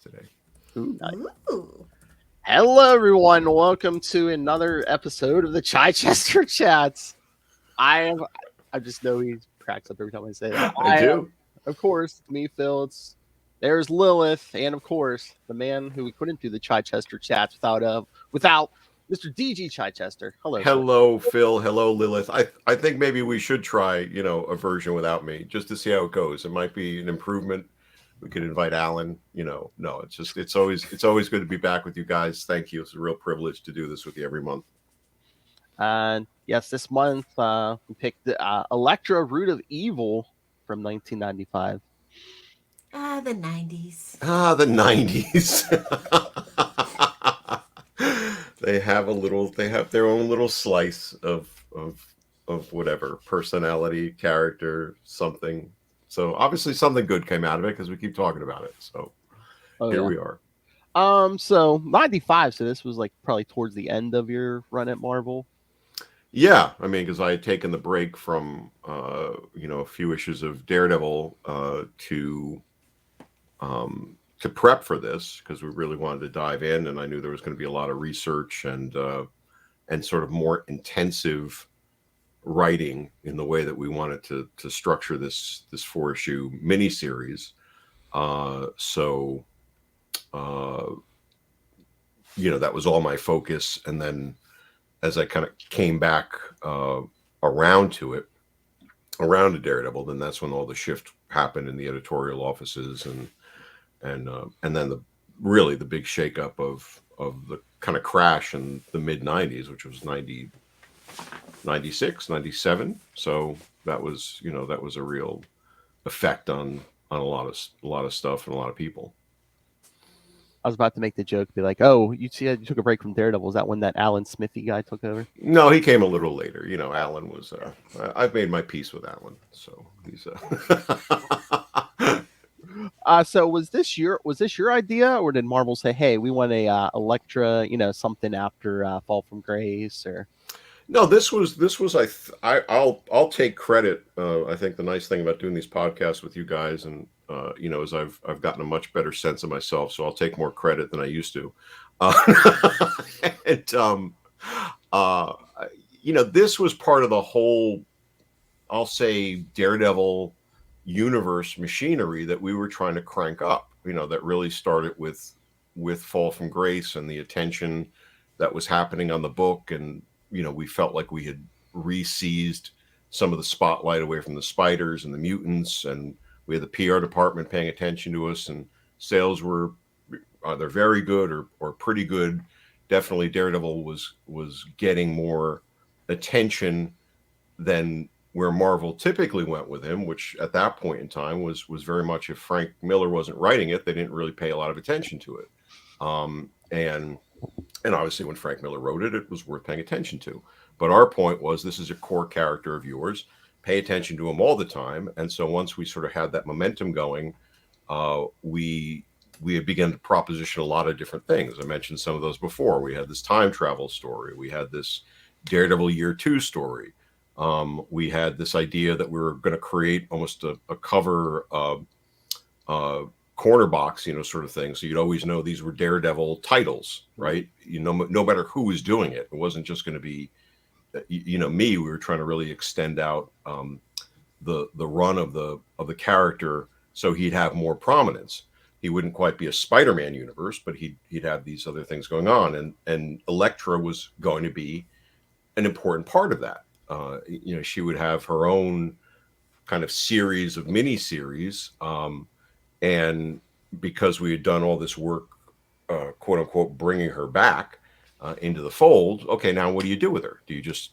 today. Ooh, nice. Ooh. Hello, everyone. Welcome to another episode of the Chichester Chats. I just know he cracks up every time I say that. I do. Of course, me, Phil. There's Lilith, and of course, the man who we couldn't do the Chichester Chats without Mr. DG Chichester. Hello, sir. Hello, Phil. Hello, Lilith. I think maybe we should try, a version without me just to see how it goes. It might be an improvement. We could invite Alan. No, it's always good to be back with you guys. Thank you. It's a real privilege to do this with you every month. And yes, this month we picked Elektra, Root of Evil from 1995. The 90s. The 90s. They have their own little slice of whatever personality, character, something. So obviously something good came out of it because we keep talking about it. So here we are. So 95. So this was like probably towards the end of your run at Marvel. Yeah, I mean, because I had taken the break from a few issues of Daredevil to prep for this because we really wanted to dive in, and I knew there was going to be a lot of research and sort of more intensive writing in the way that we wanted to structure this 4-issue miniseries. So that was all my focus, and then as I kind of came back around to Daredevil, then that's when all the shift happened in the editorial offices and then the big shakeup of the kind of crash in the mid 90s, which was 90, 96, 97. So that was a real effect on a lot of stuff and a lot of people. I was about to make the joke, be like, "Oh, you took a break from Daredevil. Is that when that Alan Smithy guy took over?" No, he came a little later. Alan was. I've made my peace with Alan, so he's. So was this your idea, or did Marvel say, "Hey, we want a Elektra, something after Fall from Grace"? Or no, this was. I'll take credit. I think the nice thing about doing these podcasts with you guys and. Is I've gotten a much better sense of myself, so I'll take more credit than I used to. This was part of the whole, I'll say, Daredevil universe machinery that we were trying to crank up. That really started with Fall from Grace and the attention that was happening on the book, and we felt like we had re-seized some of the spotlight away from the spiders and the mutants, and we had the PR department paying attention to us, and sales were either very good or pretty good. Definitely Daredevil was getting more attention than where Marvel typically went with him, which at that point in time was very much, if Frank Miller wasn't writing it, they didn't really pay a lot of attention to it. And obviously when Frank Miller wrote it, it was worth paying attention to. But our point was, this is a core character of yours. Pay attention to him all the time. And so once we sort of had that momentum going, we had begun to proposition a lot of different things. I mentioned some of those before. We had this time travel story. We had this Daredevil Year 2 story. We had this idea that we were going to create almost a cover corner box, sort of thing. So you'd always know these were Daredevil titles, right? No matter who was doing it. It wasn't just going to be me. We were trying to really extend out the run of the character so he'd have more prominence. He wouldn't quite be a Spider-Man universe, but he'd have these other things going on, and Elektra was going to be an important part of that. She would have her own kind of series of mini-series, and because we had done all this work, quote unquote, bringing her back into the fold. Okay, now what do you do with her? Do you just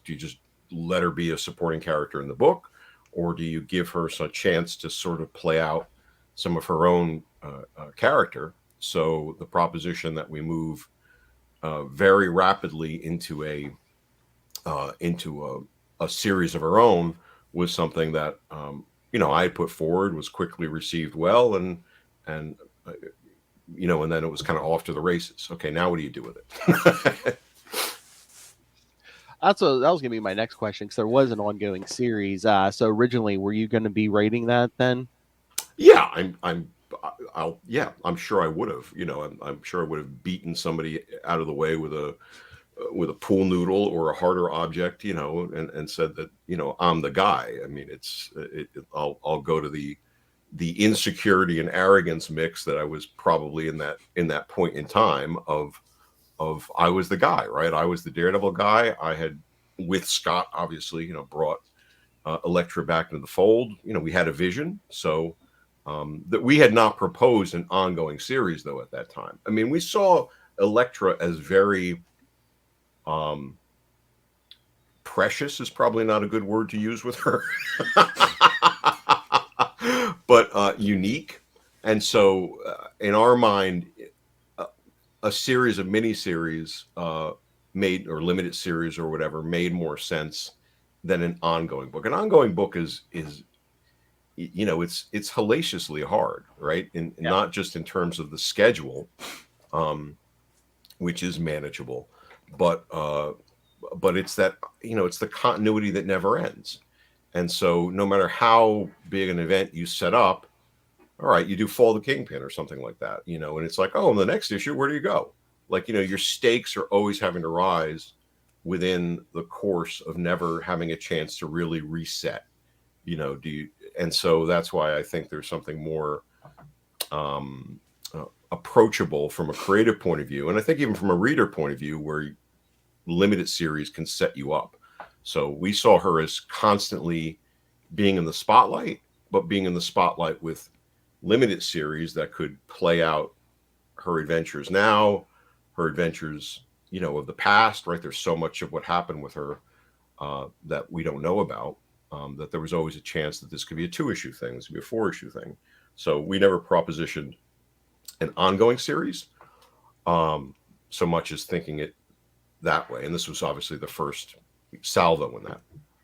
let her be a supporting character in the book, or do you give her a chance to sort of play out some of her own character? So the proposition that we move very rapidly into a series of her own was something that I put forward, was quickly received well, and then it was kind of off to the races. Okay, now what do you do with it? that was going to be my next question, because there was an ongoing series. So originally, were you going to be writing that then? Yeah, I'm sure I would have. I'm sure I would have beaten somebody out of the way with a pool noodle or a harder object, and said that, I'm the guy. I mean, I'll go to the insecurity and arrogance mix that I was probably in that point in time of I was the guy, right? I was the Daredevil guy. I had, with Scott, obviously, brought Elektra back into the fold. We had a vision. So that we had not proposed an ongoing series, though, at that time. I mean, we saw Elektra as very precious is probably not a good word to use with her, but unique. And so in our mind, a series of miniseries made, or limited series or whatever, made more sense than an ongoing book. An ongoing book is it's hellaciously hard, right? And not just in terms of the schedule, which is manageable, but it's that, it's the continuity that never ends. And so no matter how big an event you set up, all right, you do Fall the Kingpin or something like that, and it's like, oh, in the next issue, where do you go? Like, your stakes are always having to rise within the course of never having a chance to really reset. And so that's why I think there's something more approachable from a creative point of view. And I think even from a reader point of view, where limited series can set you up. So we saw her as constantly being in the spotlight, but being in the spotlight with limited series that could play out her adventures now, her adventures, of the past, right? There's so much of what happened with her that we don't know about, that there was always a chance that this could be a 2-issue thing, this could be a 4-issue thing. So we never propositioned an ongoing series so much as thinking it that way. And this was obviously the first salvo in that,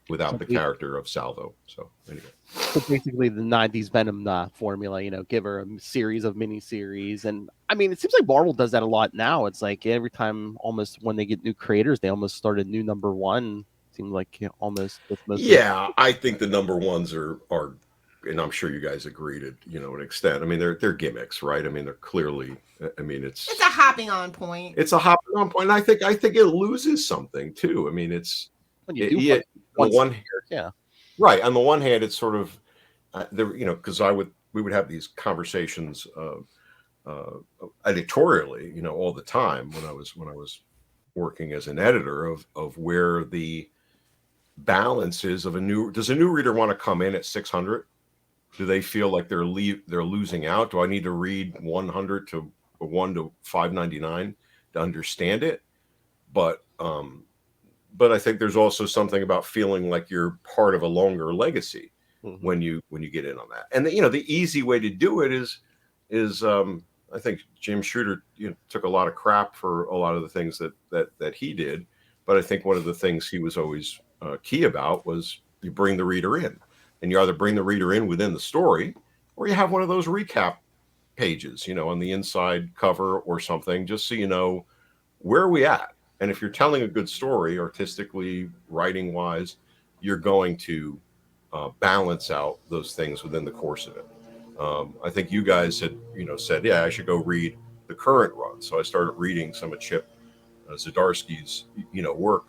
without the character of Salvo. So anyway. So basically the 90s Venom formula, give her a series of miniseries. And I mean, it seems like Marvel does that a lot now. It's like every time, almost when they get new creators, they almost start a new number one. Seems like almost with most. Yeah, I think the number ones are, and I'm sure you guys agree to, an extent. I mean, they're gimmicks, right? I mean, they're clearly, I mean, it's a hopping on point. It's a hopping on point. And I think it loses something too. I mean, it's when you do on the one, yeah, right. On the one hand, it's sort of there, because we would have these conversations editorially, all the time when I was working as an editor of where the balance is of does a new reader want to come in at 600? Do they feel like they're losing out? Do I need to read 100 to 1 to 599 to understand it? But I think there's also something about feeling like you're part of a longer legacy when you get in on that. And the easy way to do it is I think Jim Shooter took a lot of crap for a lot of the things that he did, but I think one of the things he was always key about was you bring the reader in, and you either bring the reader in within the story, or you have one of those recap pages, on the inside cover or something, just so you know where are we at. And if you're telling a good story, artistically, writing wise, you're going to balance out those things within the course of it. I think you guys had, said, yeah, I should go read the current run. So I started reading some of Chip Zdarsky's, work,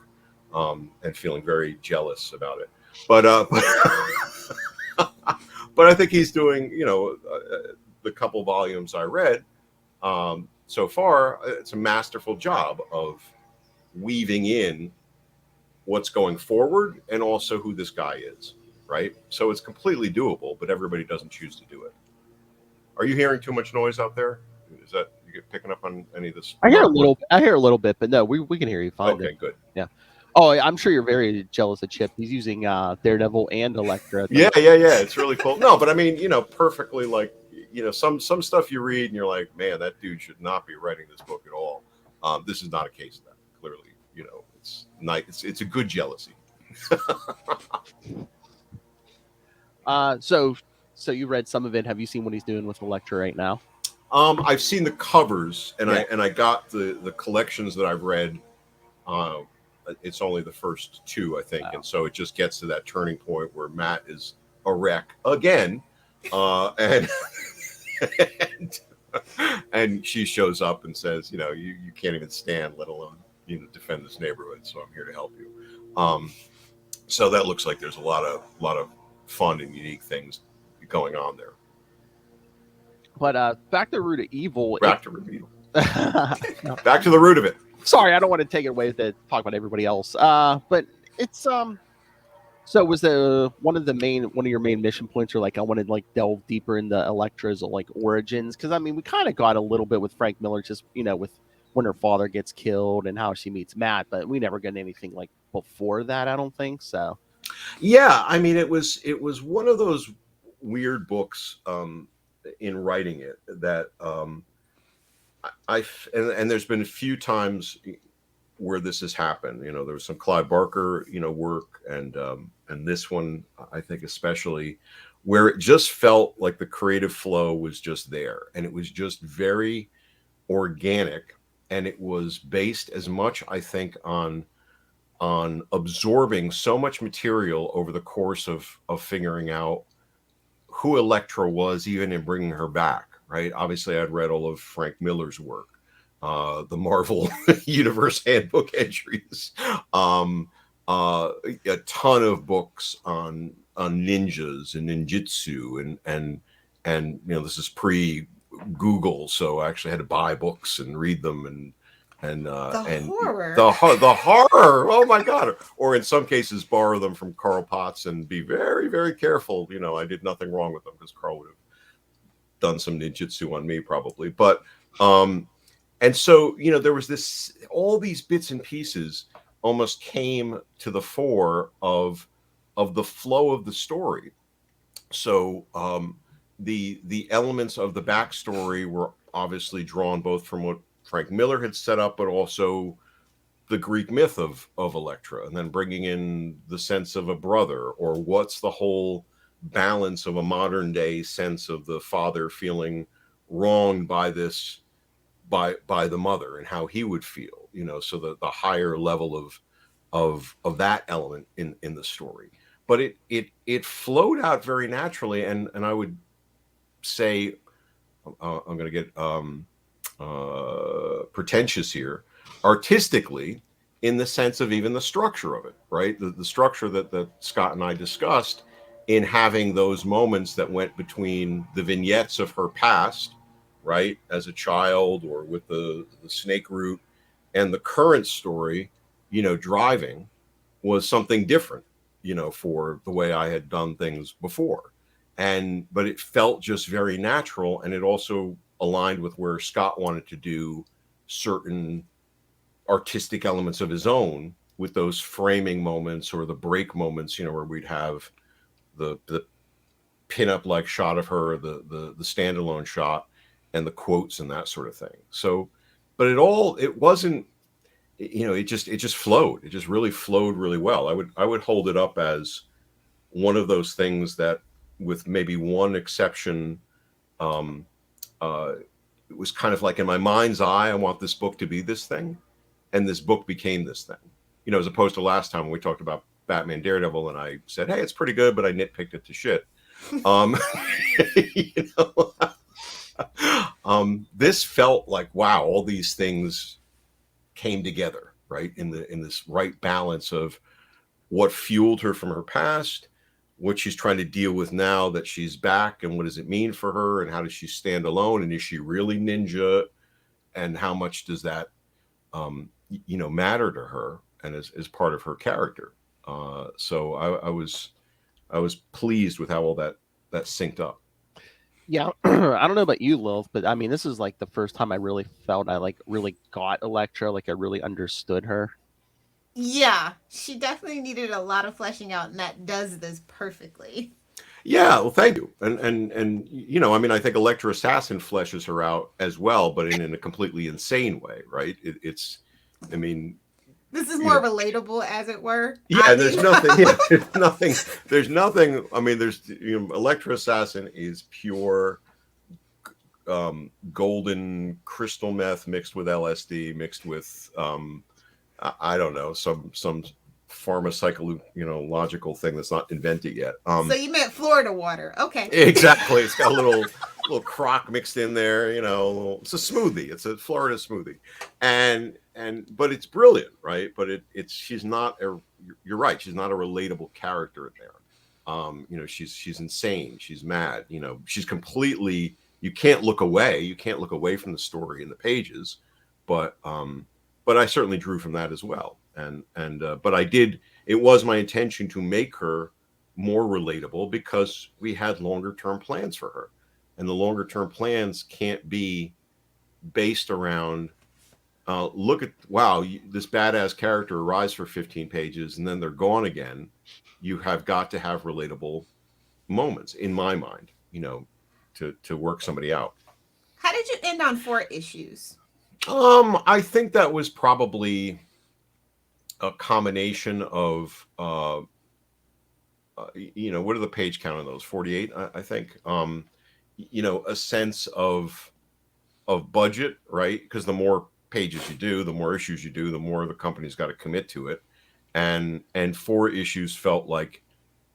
and feeling very jealous about it. But but I think he's doing, the couple volumes I read so far, it's a masterful job of weaving in what's going forward and also who this guy is, right? So it's completely doable, but everybody doesn't choose to do it. Are you hearing too much noise out there? Is that you picking up on any of this? I hear a little bit, but no, we can hear you fine. Okay, good. Yeah. Oh, I'm sure you're very jealous of Chip. He's using Daredevil and Elektra. Yeah. It's really cool. No, but I mean, perfectly, like, some stuff you read and you're like, man, that dude should not be writing this book at all. This is not a case of that. Clearly, it's nice. It's a good jealousy. So you read some of it. Have you seen what he's doing with Elektra right now? I've seen the covers, and I got the collections that I've read. It's only the first 2, I think, and so it just gets to that turning point where Matt is a wreck again, and and, and she shows up and says, you know, you can't even stand, let alone, you know, defend this neighborhood. So I'm here to help you. So that looks like there's a lot of fun and unique things going on there. But back to Root of Evil. Back to Root of Evil. Back to the root of it. Sorry, I don't want to take it away to talk about everybody else. But it's So was one of your main mission points, or like I wanted to like delve deeper into Elektra's like origins? Because I mean, we kind of got a little bit with Frank Miller, just with when her father gets killed and how she meets Matt, but we never got anything like before that. I don't think so. Yeah, I mean, it was one of those weird books in writing it that and there's been a few times where this has happened. You know, there was some Clive Barker, work, and this one, I think especially, where it just felt like the creative flow was just there, and it was just very organic, and it was based as much, I think, on absorbing so much material over the course of figuring out who Elektra was, even in bringing her back. Right? Obviously, I'd read all of Frank Miller's work. The Marvel Universe handbook entries, a ton of books on ninjas and ninjutsu, and this is pre-Google, so I actually had to buy books and read them, and horror, the horror. Oh my god! Or in some cases, borrow them from Carl Potts and be very, very careful. I did nothing wrong with them because Carl would have done some ninjutsu on me probably, but. And so, there was all these bits and pieces almost came to the fore of the flow of the story. So the elements of the backstory were obviously drawn both from what Frank Miller had set up, but also the Greek myth of Elektra, and then bringing in the sense of a brother, or what's the whole balance of a modern day sense of the father feeling wronged by this. By the mother, and how he would feel, so the higher level of that element in the story. But it flowed out very naturally, and I would say, I'm going to get pretentious here, artistically, in the sense of even the structure of it, right? The structure that Scott and I discussed, in having those moments that went between the vignettes of her past, right, as a child, or with the snake root, and the current story, driving, was something different, for the way I had done things before. But it felt just very natural, and it also aligned with where Scott wanted to do certain artistic elements of his own, with those framing moments or the break moments, where we'd have the pin-up like shot of her, the standalone shot, and the quotes and that sort of thing. So, but it wasn't, it just flowed. It just really flowed really well. I would hold it up as one of those things that, with maybe one exception, it was kind of like in my mind's eye, I want this book to be this thing, and this book became this thing. As opposed to last time when we talked about Batman Daredevil, and I said, hey, it's pretty good, but I nitpicked it to shit. This felt like, wow, all these things came together, right, in this right balance of what fueled her from her past, what she's trying to deal with now that she's back, and what does it mean for her, and how does she stand alone, and is she really ninja, and how much does that matter to her, and as part of her character. So I was pleased with how all that synced up. Yeah, I don't know about you, Lilith, but I mean, this is like the first time I really felt I like really got Elektra, like I really understood her. Yeah, she definitely needed a lot of fleshing out, and that does this perfectly. Yeah, well, thank you. And I mean, I think Elektra Assassin fleshes her out as well, but in a completely insane way, right? It's, I mean, this is more relatable, as it were. Yeah, there's nothing. There's nothing. I mean, Elektra Assassin is pure golden crystal meth mixed with LSD, mixed with I don't know, some pharmaceutical, logical thing that's not invented yet. So you meant Florida water. Okay. Exactly. It's got a little little crock mixed in there, it's a smoothie. It's a Florida smoothie. But it's brilliant, right? But she's not you're right. She's not a relatable character in there. She's insane. She's mad. She's completely, you can't look away. You can't look away from the story in the pages, but I certainly drew from that as well. But it was my intention to make her more relatable because we had longer term plans for her, and the longer term plans can't be based around look at this badass character arrives for 15 pages and then they're gone again. You have got to have relatable moments, in my mind, to work somebody out. How did you end on 4 issues? I think that was probably a combination of what are the page count on those? 48, I think. A sense of budget, right? Because the more pages you do, the more issues you do, the more the company's got to commit to it. And 4 issues felt like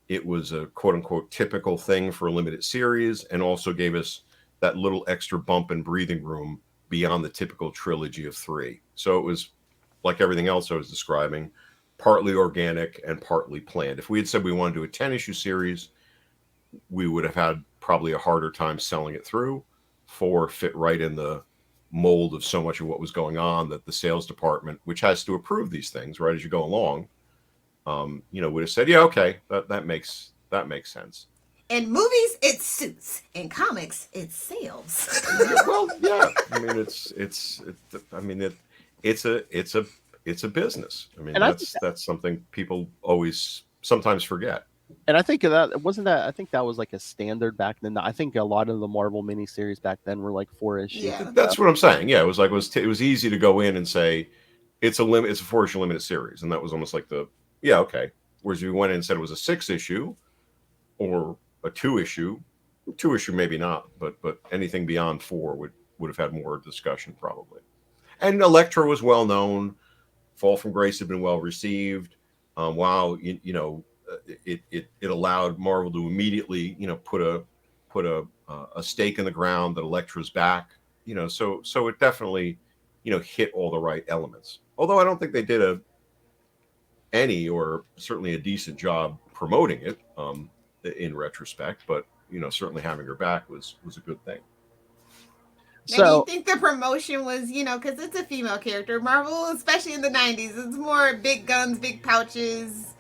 it was a quote unquote typical thing for a limited series, and also gave us that little extra bump and breathing room beyond the typical trilogy of 3. So it was like everything else I was describing, partly organic and partly planned. If we had said we wanted to do a 10-issue series, we would have had probably a harder time selling it through. 4 fit right in the mold of so much of what was going on that the sales department, which has to approve these things right as you go along, would have said, yeah, okay, that makes sense. In movies, it's suits. In comics, it's sales. Well, yeah. I mean, it's a business. I mean, that's something people always sometimes forget. And I think I think that was like a standard back then. I think a lot of the Marvel miniseries back then were like 4 issues. Yeah. That's what I'm saying. Yeah, it was easy to go in and say it's a 4-issue limited series, and that was almost like okay. Whereas we went in and said it was a 6-issue or a 2-issue, 2-issue maybe not, but anything beyond 4 would have had more discussion probably. And Elektra was well known. Fall from Grace had been well received. It allowed Marvel to immediately put a stake in the ground that Elektra's back. So it definitely hit all the right elements. Although I don't think they did any or certainly a decent job promoting it in retrospect, but certainly having her back was a good thing. So, do you think the promotion was, because it's a female character, Marvel, especially in the 90s, it's more big guns, big pouches.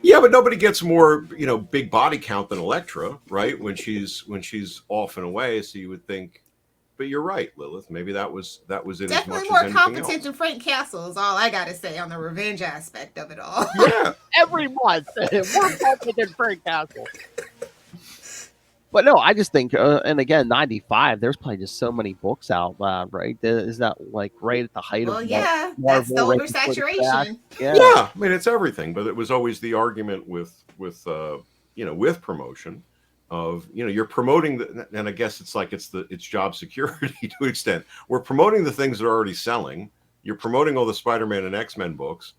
Yeah, but nobody gets more, big body count than Elektra, right? When she's off and away, so you would think. But you're right, Lilith. Maybe that was it. Definitely as much more as competent than Frank Castle is all I got to say on the revenge aspect of it all. Yeah, every month more competent than Frank Castle. But no, I just think, and again, 95. There's probably just so many books out, right? Is that like right at the height of? Well, yeah, Marvel, that's the oversaturation. Yeah. I mean, it's everything, but it was always the argument with promotion of you're promoting and I guess it's like it's job security to an extent. We're promoting the things that are already selling. You're promoting all the Spider-Man and X-Men books.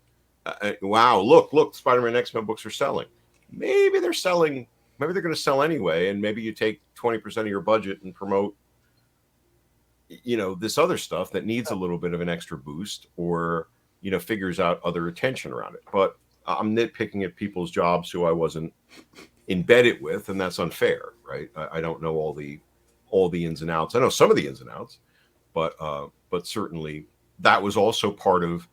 Wow, look, Spider-Man and X-Men books are selling. Maybe they're selling. Maybe they're going to sell anyway, and maybe you take 20% of your budget and promote, this other stuff that needs a little bit of an extra boost, or figures out other attention around it. But I'm nitpicking at people's jobs who I wasn't embedded with, and that's unfair, right? I don't know all the ins and outs. I know some of the ins and outs, but certainly that was also part of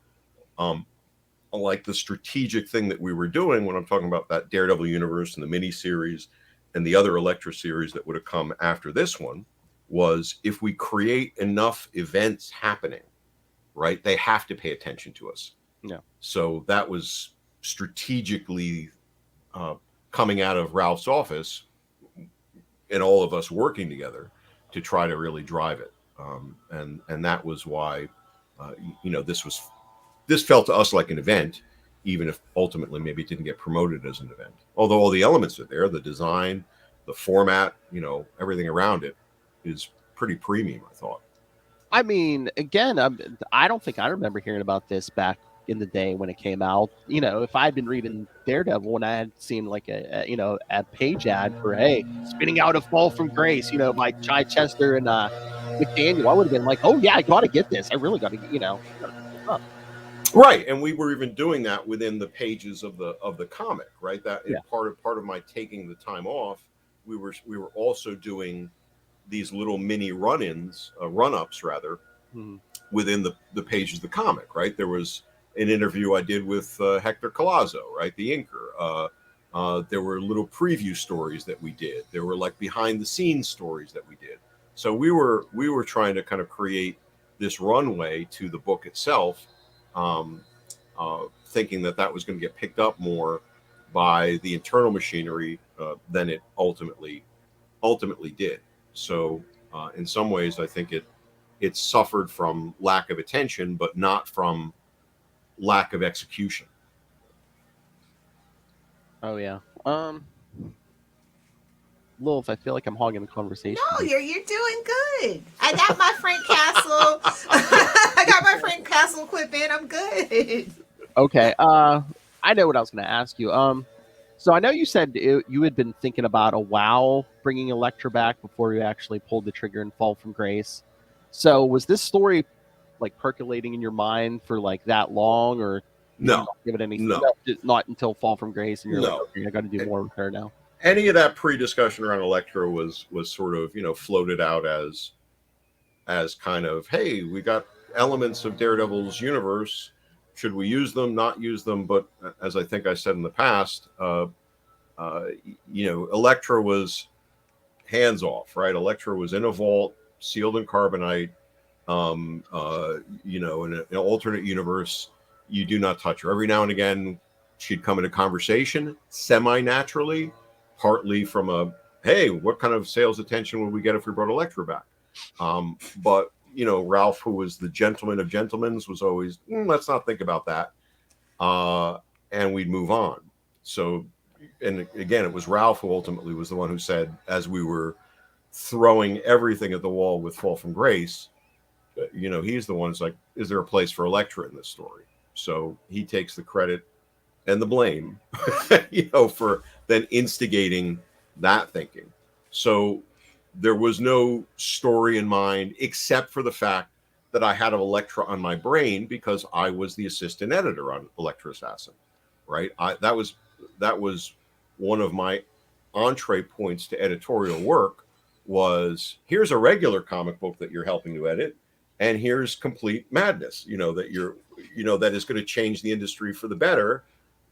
like the strategic thing that we were doing when I'm talking about that Daredevil universe and the mini series and the other Elektra series that would have come after this one, was if we create enough events happening, right, they have to pay attention to us. Yeah. So that was strategically coming out of Ralph's office and all of us working together to try to really drive it. And that was why, this felt to us like an event, even if ultimately maybe it didn't get promoted as an event. Although all the elements are there, the design, the format, everything around it is pretty premium, I thought. I mean, again, I don't think I remember hearing about this back in the day when it came out. You know, if I had been reading Daredevil and I had seen like a page ad for, hey, spinning out a Fall from Grace, you know, by Chichester and McDaniel, I would have been like, oh yeah, I got to get this. I really got to, got to pick this up. Right, and we were even doing that within the pages of the comic, right? That Yeah. part of my taking the time off, we were also doing these little mini run-ins, run-ups rather, within the pages of the comic, right? There was an interview I did with Hector Collazo, right, the inker. There were little preview stories that we did. There were like behind the scenes stories that we did. So we were trying to kind of create this runway to the book itself, thinking that was going to get picked up more by the internal machinery than it ultimately did. So in some ways, I think it suffered from lack of attention, but not from lack of execution. Oh yeah. Lilith, I feel like I'm hogging the conversation. No, you're doing good. I got my Frank Castle. I got my Frank Castle clip in. I'm good. Okay. I know what I was going to ask you. So I know you said you had been thinking about a while bringing Elektra back before you actually pulled the trigger and Fall from Grace. So was this story like percolating in your mind for like that long, or no, give it any not until Fall from Grace, and you're like, okay, I got to do more with her now. Any of that pre-discussion around Elektra was sort of floated out as kind of, hey, we got elements of Daredevil's universe. Should we use them? Not use them? But as I think I said in the past, Elektra was hands off, right? Elektra was in a vault, sealed in carbonite. In an alternate universe, you do not touch her. Every now and again, she'd come into conversation semi-naturally, partly from a, hey, what kind of sales attention would we get if we brought Elektra back? But Ralph, who was the gentleman of gentlemen, was always, let's not think about that. And we'd move on. So, and again, it was Ralph who ultimately was the one who said, as we were throwing everything at the wall with Fall from Grace, he's the one who's like, is there a place for Elektra in this story? So he takes the credit and the blame, for then instigating that thinking. So there was no story in mind except for the fact that I had Elektra on my brain because I was the assistant editor on Elektra Assassin, right? That was one of my entree points to editorial work was, here's a regular comic book that you're helping to edit, and here's complete madness, that you're, that is going to change the industry for the better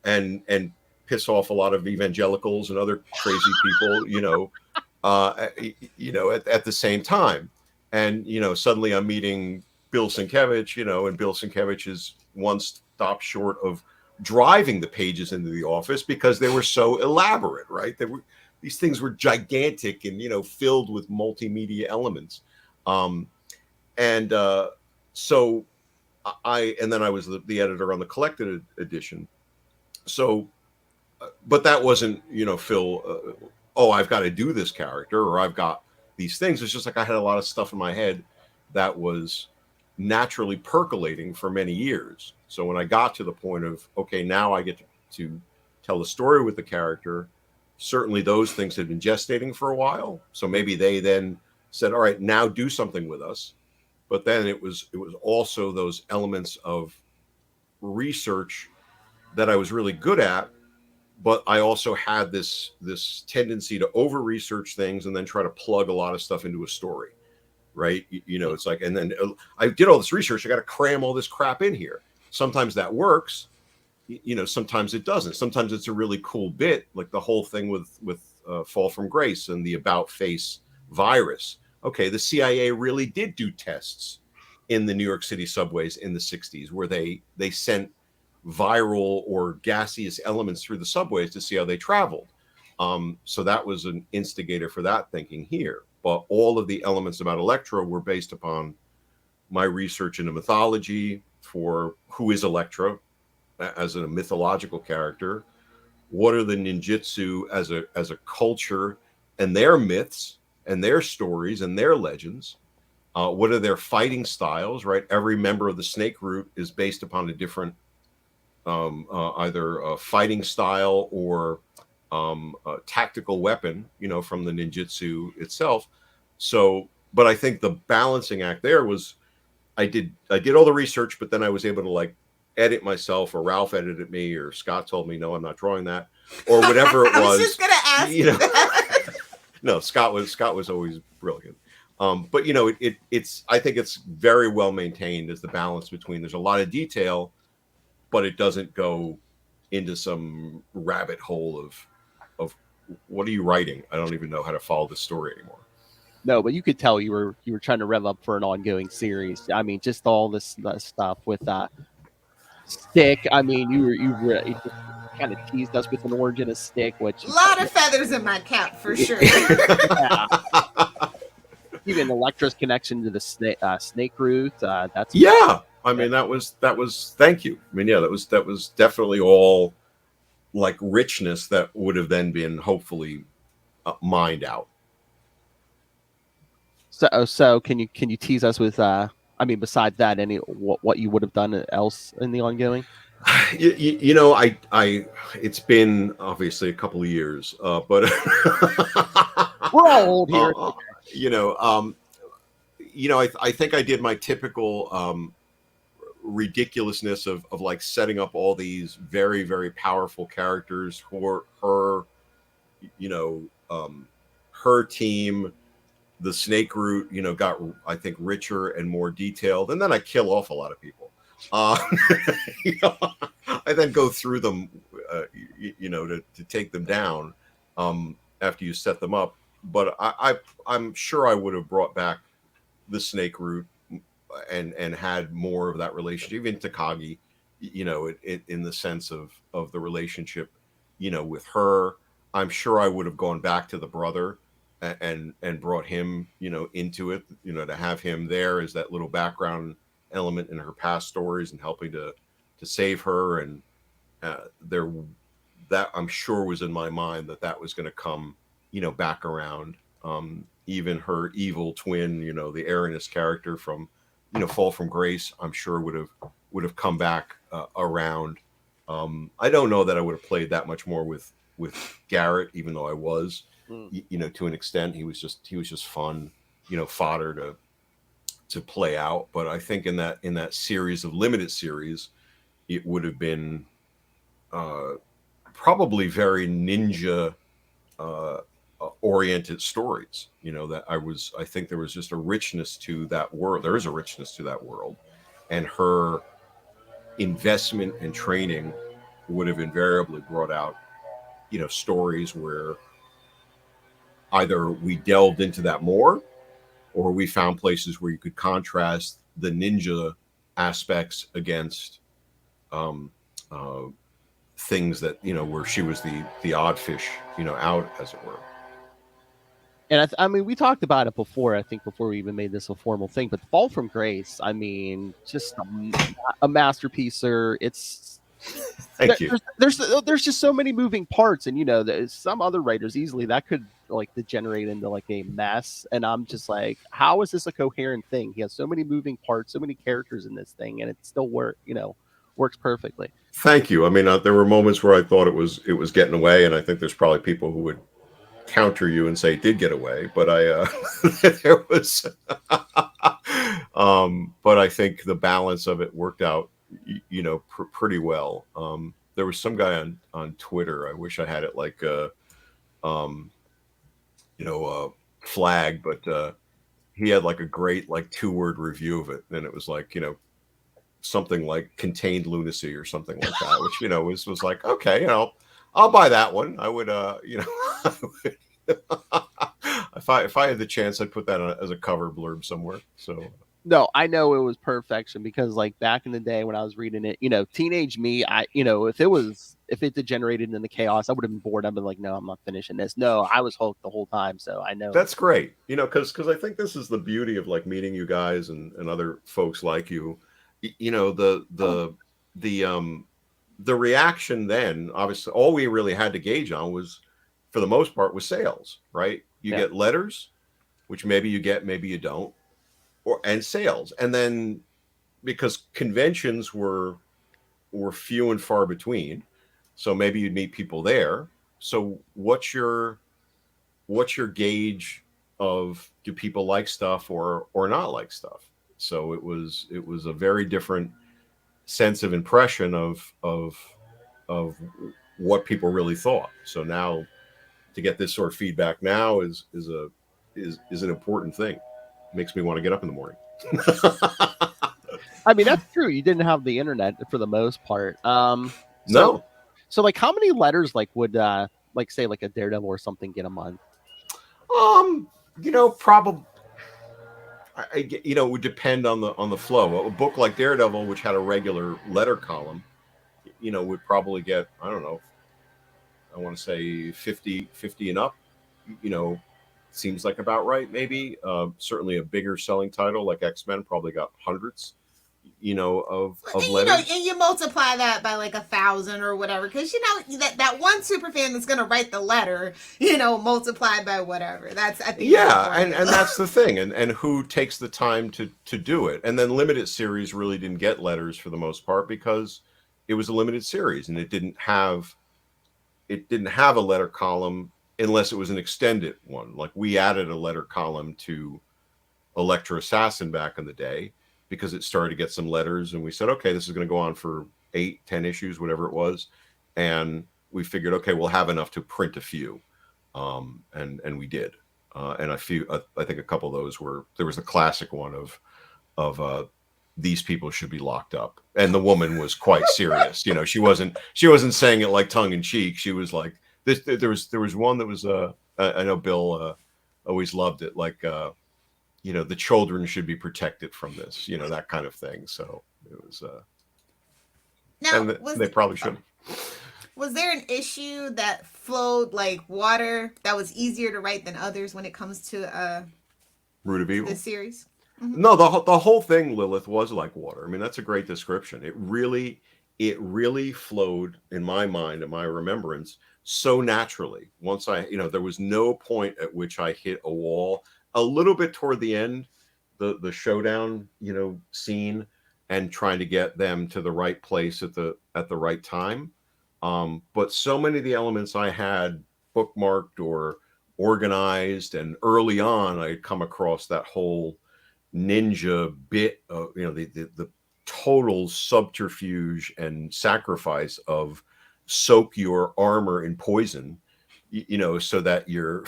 and piss off a lot of evangelicals and other crazy people, at the same time. And, suddenly I'm meeting Bill Sienkiewicz, and Bill Sienkiewicz is one stop short of driving the pages into the office because they were so elaborate, right? These things were gigantic and, filled with multimedia elements. So then I was the editor on the collected edition. So, but that wasn't, Phil, I've got to do this character or I've got these things. It's just like I had a lot of stuff in my head that was naturally percolating for many years. So when I got to the point of, okay, now I get to tell the story with the character, certainly those things had been gestating for a while. So maybe they then said, all right, now do something with us. But then it was also those elements of research that I was really good at, but I also had this tendency to over research things and then try to plug a lot of stuff into a story, right? It's like, and then I did all this research, I got to cram all this crap in here. Sometimes that works, sometimes it doesn't. Sometimes it's a really cool bit, like the whole thing with Fall from Grace and the about face virus. Okay, the CIA really did do tests in the New York City subways in the 60s where they sent viral or gaseous elements through the subways to see how they traveled. So that was an instigator for that thinking here. But all of the elements about Elektra were based upon my research into mythology for who is Elektra as a mythological character. What are the ninjutsu as a culture and their myths and their stories and their legends? What are their fighting styles, right? Every member of the Snake Root is based upon a different either a fighting style or a tactical weapon, from the ninjutsu itself. So, but I think the balancing act there was I did all the research, but then I was able to like edit myself, or Ralph edited me, or Scott told me no, I'm not drawing that, or whatever it was. I was just gonna ask you that. No, Scott was always brilliant. But it's I think it's very well maintained as the balance between there's a lot of detail, but it doesn't go into some rabbit hole of what are you writing? I don't even know how to follow the story anymore. No, but you could tell you were trying to rev up for an ongoing series. I mean, just all this stuff with Stick. I mean, you just kind of teased us with an origin of Stick, which a lot of feathers in my cap for sure. Yeah. Even Elektra's connection to the snake root. That's I mean, that was. Thank you. I mean, yeah, that was definitely all like richness that would have then been hopefully mined out. So can you tease us with I mean, besides that, any what you would have done else in the ongoing? I it's been obviously a couple of years, but we're all old here. I think I did my typical ridiculousness of like setting up all these very, very powerful characters for her, her team. The snake root, got, I think, richer and more detailed, and then I kill off a lot of people. I then go through them, to take them down after you set them up. But I'm sure I would have brought back the snake root and had more of that relationship, even Takagi, in the sense of the relationship, with her. I'm sure I would have gone back to the brother and brought him, into it, to have him there as that little background element in her past stories and helping to save her. And that I'm sure was in my mind that was going to come, back around. Even her evil twin, the Aranus character from, Fall from Grace, I'm sure would have come back around. I don't know that I would have played that much more with Garrett, even though I was. To an extent, he was just fun, fodder to play out. But I think in that series of limited series, it would have been probably very ninja oriented stories. That I think there was just a richness to that world. There is a richness to that world, and her investment and training would have invariably brought out, stories where either we delved into that more, or we found places where you could contrast the ninja aspects against things that, where she was the odd fish, out, as it were. And I mean, we talked about it before. I think before we even made this a formal thing. But Fall from Grace, I mean, just a masterpiece. It's Thank you. There's just so many moving parts, and some other writers easily that could like degenerate into like a mess. And I'm just like, how is this a coherent thing? He has so many moving parts, so many characters in this thing, and it still works perfectly. Thank you. I mean, there were moments where I thought it was getting away, and I think there's probably people who would counter you and say it did get away, but there was but I think the balance of it worked out, pretty well. There was some guy on Twitter, I wish I had it like flag, but he had like a great like 2-word review of it, and it was like, something like contained lunacy or something like that, which was like, okay, I'll buy that one. I would, if I had the chance, I'd put that as a cover blurb somewhere. So no, I know it was perfection because like back in the day when I was reading it, teenage me, if it degenerated into chaos, I would have been bored. I'd been like, no, I'm not finishing this. No, I was hooked the whole time. So I know that's great, because I think this is the beauty of like meeting you guys and other folks like you. The reaction then, obviously, all we really had to gauge on was, for the most part, was sales, right? You get letters, which maybe you get, maybe you don't, and sales. And then because conventions were were few and far between. So maybe you'd meet people there. So what's your gauge of, do people like stuff or not like stuff? So it was a very different sense of impression of what people really thought. So now to get this sort of feedback now is an important thing. Makes me want to get up in the morning. I mean, that's true. You didn't have the internet for the most part. No. So like, how many letters like would like say like a Daredevil or something get a month? Probably. It would depend on the flow. A book like Daredevil, which had a regular letter column, would probably get, I don't know, I want to say 50 and up. Seems like about right. Maybe certainly a bigger selling title like X-Men probably got hundreds. Of letters. And you multiply that by like 1,000 or whatever, because that one super fan that's gonna write the letter, multiplied by whatever. That's, I think. Yeah, and that's the thing, and who takes the time to do it? And then limited series really didn't get letters for the most part because it was a limited series and it didn't have a letter column unless it was an extended one. Like we added a letter column to Elektra Assassin back in the day because it started to get some letters, and we said, okay, this is going to go on for 8-10 issues, whatever it was, and we figured, okay, we'll have enough to print a few, and we did, and a few. I think a couple of those there was the classic one of these people should be locked up, and the woman was quite serious. She wasn't saying it like tongue in cheek. She was like this. There was one that was I know Bill always loved it, like. The children should be protected from this, that kind of thing. So it was, they probably shouldn't. Was there an issue that flowed like water that was easier to write than others when it comes to Root of Evil, the series? Mm-hmm. No, the whole thing, Lilith, was like water. I mean, that's a great description. It really flowed in my mind and my remembrance so naturally. Once there was no point at which I hit a wall. A little bit toward the end, the showdown, scene, and trying to get them to the right place at the right time. But so many of the elements I had bookmarked or organized, and early on, I had come across that whole ninja bit of the total subterfuge and sacrifice of soak your armor in poison, so that you're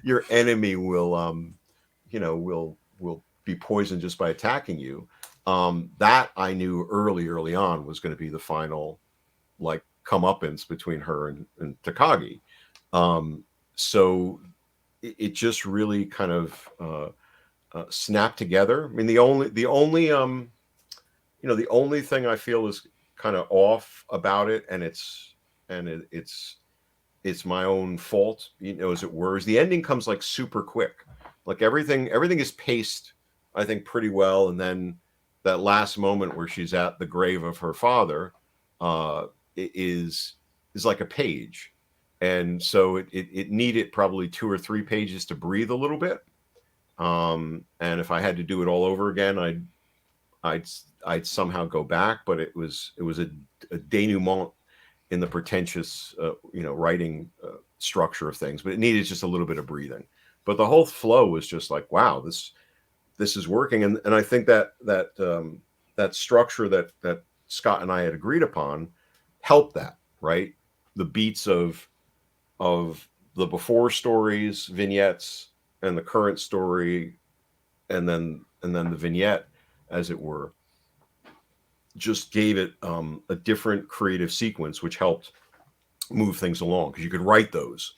your enemy will be poisoned just by attacking you. That I knew early on was going to be the final like comeuppance between her and Takagi. So it just really kind of snapped together. I mean, the only thing I feel is kind of off about it, and it's my own fault, as it were, is the ending comes like super quick. Like everything is paced, I think, pretty well. And then that last moment where she's at the grave of her father is like a page. And so it needed probably 2 or 3 pages to breathe a little bit. And if I had to do it all over again, I'd somehow go back, but it was a denouement in the pretentious, writing structure of things, but it needed just a little bit of breathing. But the whole flow was just like, wow, this is working, and I think that structure that Scott and I had agreed upon helped that, right? The beats of the before stories, vignettes, and the current story, and then the vignette, as it were, just gave it a different creative sequence, which helped move things along, because you could write those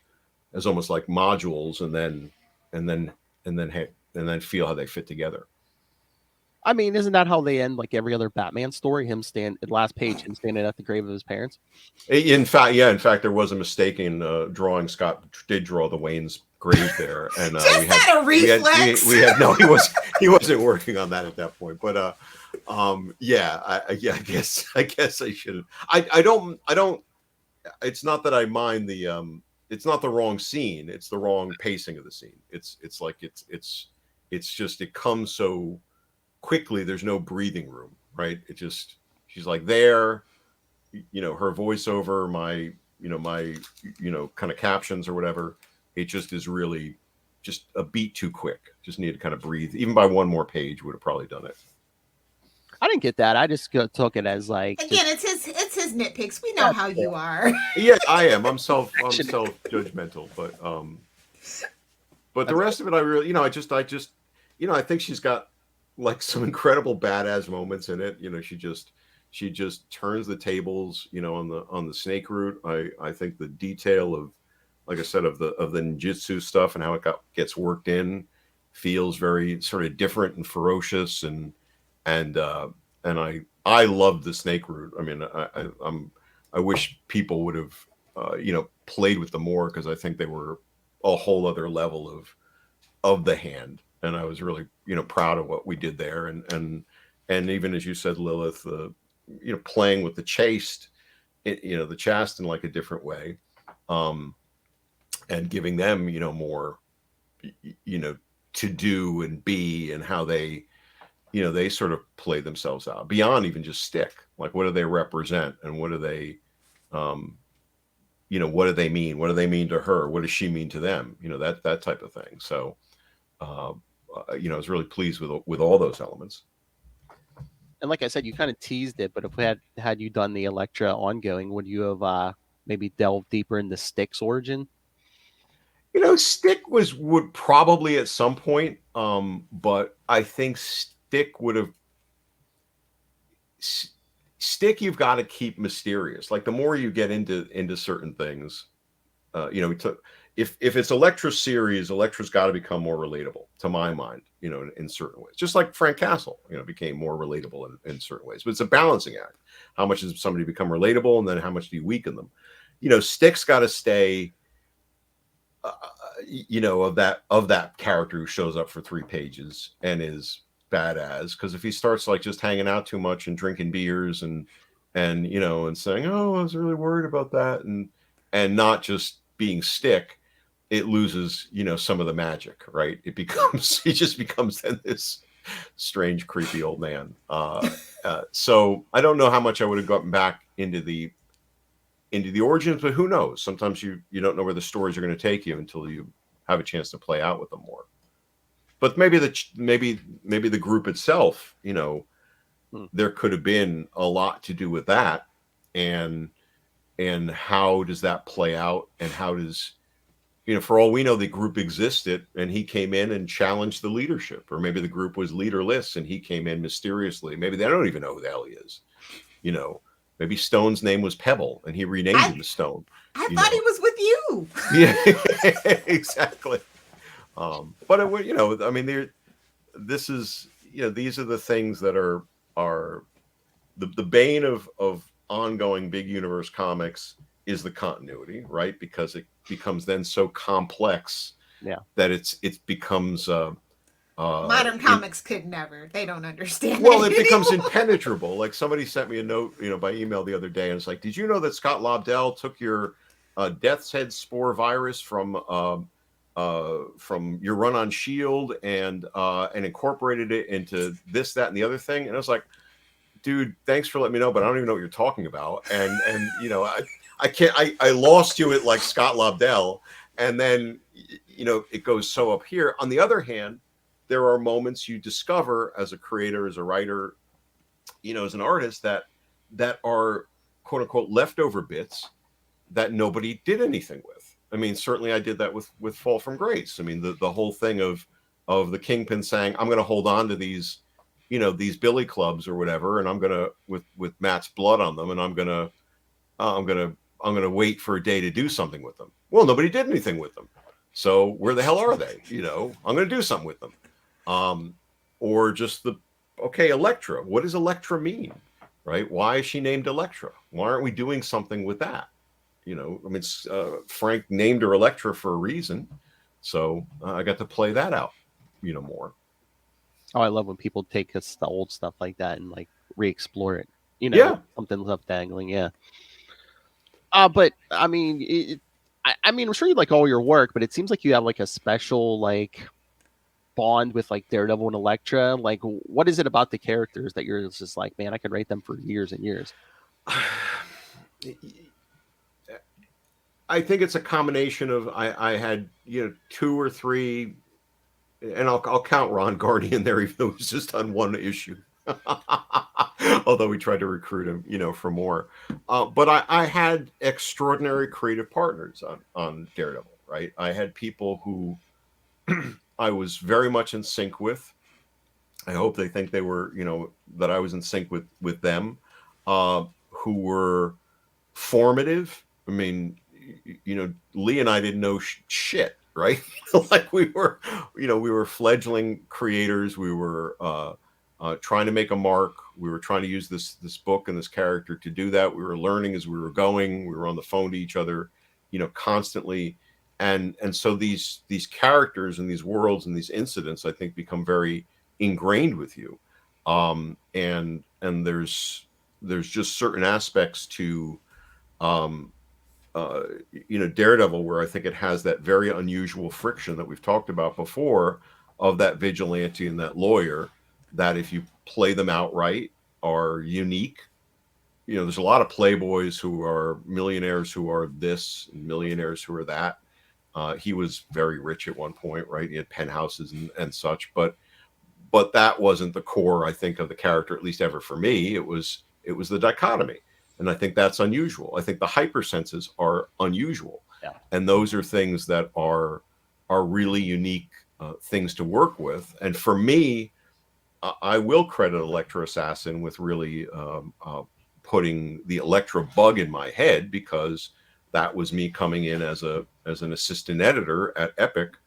as almost like modules and then feel how they fit together. I mean, isn't that how they end like every other Batman story? Him stand at last page, him standing at the grave of his parents. In fact, there was a mistake in drawing. Scott did draw the Wayne's grave there, and we had a reflex. He wasn't working on that at that point. But I guess I should. I don't. It's not that I mind the. It's not the wrong scene. It's the wrong pacing of the scene. It's just it comes so quickly. There's no breathing room, right? It just She's like there, her voiceover, my kind of captions or whatever. It just is really just a beat too quick. Just need to kind of breathe. Even by one more page would have probably done it. I didn't get that. I just took it as like again, it's his nitpicks. We know how you are. Yeah, I am. I'm self judgmental, but the rest of it, I really, I just, I think she's got like some incredible badass moments in it. She just turns the tables, on the snake route. I think the detail of, like I said, of the ninjutsu stuff and how it gets worked in feels very sort of different and ferocious, and I loved the snake route. I mean, I wish people would have played with them more, because I think they were a whole other level of the hand, and I was really proud of what we did there, and even as you said, Lilith, playing with the chaste, the chast in like a different way, and giving them more to do and be, and how they they sort of play themselves out beyond even just stick. Like, what do they represent, and what do they what do they mean? What do they mean to her? What does she mean to them? That type of thing. So I was really pleased with all those elements. And like I said, you kind of teased it, but if we had you done the Elektra ongoing, would you have maybe delved deeper into Stick's origin? Stick would probably at some point, but I think Stick would have. Stick, you've got to keep mysterious. Like, the more you get into certain things, if it's Elektra series, Elektra's got to become more relatable, to my mind, in certain ways. Just like Frank Castle, became more relatable in certain ways. But it's a balancing act. How much does somebody become relatable, and then how much do you weaken them? Stick's got to stay, of that character who shows up for 3 pages and is badass. Because if he starts like just hanging out too much and drinking beers and saying, oh, I was really worried about that, and not just being Stick, it loses some of the magic, right? He just becomes then this strange, creepy old man. So I don't know how much I would have gotten back into the origins, but who knows? Sometimes you don't know where the stories are going to take you until you have a chance to play out with them more. But maybe the group itself, there could have been a lot to do with that, and how does that play out, and how does, for all we know, the group existed and he came in and challenged the leadership, or maybe the group was leaderless and he came in mysteriously. Maybe they don't even know who the hell he is. Maybe Stone's name was Pebble and he renamed him to Stone. I thought he was with you. Yeah, exactly. But it would, I mean, this is, these are the things that are the bane of ongoing big universe comics, is the continuity, right? Because it becomes then so complex, that it becomes modern comics could never. They don't understand. Well, it becomes impenetrable. Like, somebody sent me a note, by email the other day, and it's like, did you know that Scott Lobdell took your Death's Head spore virus from your run on Shield and incorporated it into this, that, and the other thing? And I was like, dude, thanks for letting me know, but I don't even know what you're talking about. And I can't. I lost you at like Scott Lobdell, and then it goes so up here. On the other hand, there are moments you discover as a creator, as a writer, as an artist, that are quote unquote leftover bits that nobody did anything with. I mean, certainly I did that with Fall from Grace. I mean, the whole thing of the Kingpin saying, I'm going to hold on to these, these billy clubs or whatever, and I'm going to, with Matt's blood on them, and I'm going to wait for a day to do something with them. Well, nobody did anything with them. So where the hell are they? I'm going to do something with them. Or just Elektra. What does Elektra mean? Right? Why is she named Elektra? Why aren't we doing something with that? I mean, Frank named her Elektra for a reason. So I got to play that out, more. Oh, I love when people take the old stuff like that and like re-explore it. Something left dangling. Yeah. But I mean, I mean, I'm sure you like all your work, but it seems like you have like a special like bond with like Daredevil and Elektra? Like, what is it about the characters that you're just like, man, I could write them for years and years? I think it's a combination of I had 2 or 3, and I'll count Ron Gardy in there, even though he's just on one issue. Although we tried to recruit him, for more. But I had extraordinary creative partners on Daredevil, right? I had people who I was very much in sync with. I hope they think they were, that I was in sync with them, who were formative. I mean, Lee and I didn't know shit, right? Like we were fledgling creators. We were trying to make a mark. We were trying to use this book and this character to do that. We were learning as we were going. We were on the phone to each other, constantly. And so these characters and these worlds and these incidents, I think, become very ingrained with you. And there's just certain aspects to Daredevil where I think it has that very unusual friction that we've talked about before of that vigilante and that lawyer, that if you play them outright are unique. There's a lot of playboys who are millionaires who are this, and millionaires who are that. He was very rich at one point, right? He had penthouses and such, but that wasn't the core, I think, of the character, at least ever for me. It was the dichotomy. And I think that's unusual. I think the hypersenses are unusual. Yeah. And those are things that are really unique things to work with. And for me, I will credit Elektra Assassin with really putting the Elektra bug in my head, because that was me coming in as an assistant editor at Epic